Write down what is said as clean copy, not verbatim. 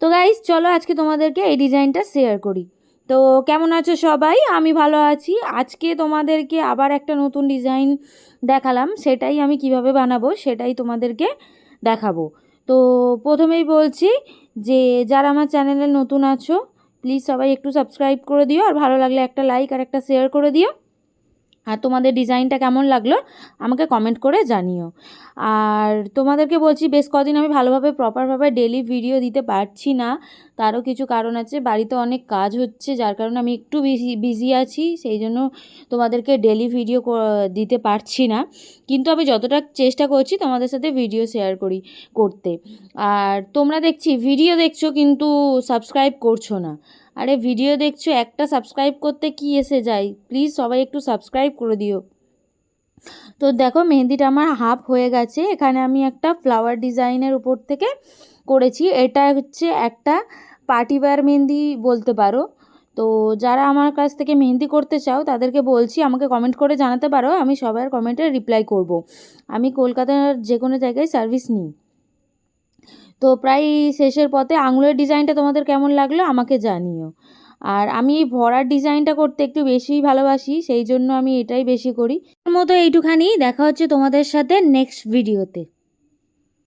তো গাইস চলো আজকে তোমাদেরকে এই ডিজাইনটা শেয়ার করি। তো কেমন আছো সবাই? আমি ভালো আছি। আজকে তোমাদেরকে আবার একটা নতুন ডিজাইন দেখালাম, সেটাই আমি কিভাবে বানাবো সেটাই তোমাদেরকে দেখাবো। তো প্রথমেই বলছি যে যারা আমার চ্যানেলে নতুন আছো প্লিজ সবাই একটু সাবস্ক্রাইব করে দিও, আর ভালো লাগলে একটা লাইক আর একটা শেয়ার করে দিও। আর তোমাদের ডিজাইনটা কেমন লাগলো আমাকে কমেন্ট করে জানিও। আর তোমাদেরকে বলছি, বেশ কদিন আমি ভালোভাবে প্রপারভাবে ডেলি ভিডিও দিতে পারছি না, তারও কিছু কারণ আছে। বাড়িতে অনেক কাজ হচ্ছে, যার কারণে আমি একটু বিজি আছি, সেই জন্য তোমাদেরকে ডেলি ভিডিও দিতে পারছি না। কিন্তু আমি যতটা চেষ্টা করছি তোমাদের সাথে ভিডিও শেয়ার করতে। আর তোমরা দেখছি ভিডিও দেখছো কিন্তু সাবস্ক্রাইব করছো না। আরে ভিডিও দেখছো, একটা সাবস্ক্রাইব করতে কি এসে যায়? প্লিজ সবাই একটু সাবস্ক্রাইব করে দিও। তো দেখো মেহেন্দিটা আমার হাফ হয়ে গেছে। এখানে আমি একটা ফ্লাওয়ার ডিজাইনের উপর থেকে করেছি। এটা হচ্ছে একটা পার্টি ওয়্যার মেহেন্দি বলতে পারো। তো যারা আমার কাছ থেকে মেহেন্দি করতে চাও তাদেরকে বলছি আমাকে কমেন্ট করে জানাতে পারো, আমি সবার কমেন্টে রিপ্লাই করব। আমি কলকাতার যে কোনো জায়গায় সার্ভিস নিই। তো প্রায় শেষের পথে। আঙুলের ডিজাইনটা তোমাদের কেমন লাগলো আমাকে জানিও। আর আমি এই ভরার ডিজাইনটা করতে একটু বেশিই ভালোবাসি, সেই জন্য আমি এটাই বেশি করি। এর মতো এইটুখানি। দেখা হচ্ছে তোমাদের সাথে নেক্সট ভিডিওতে।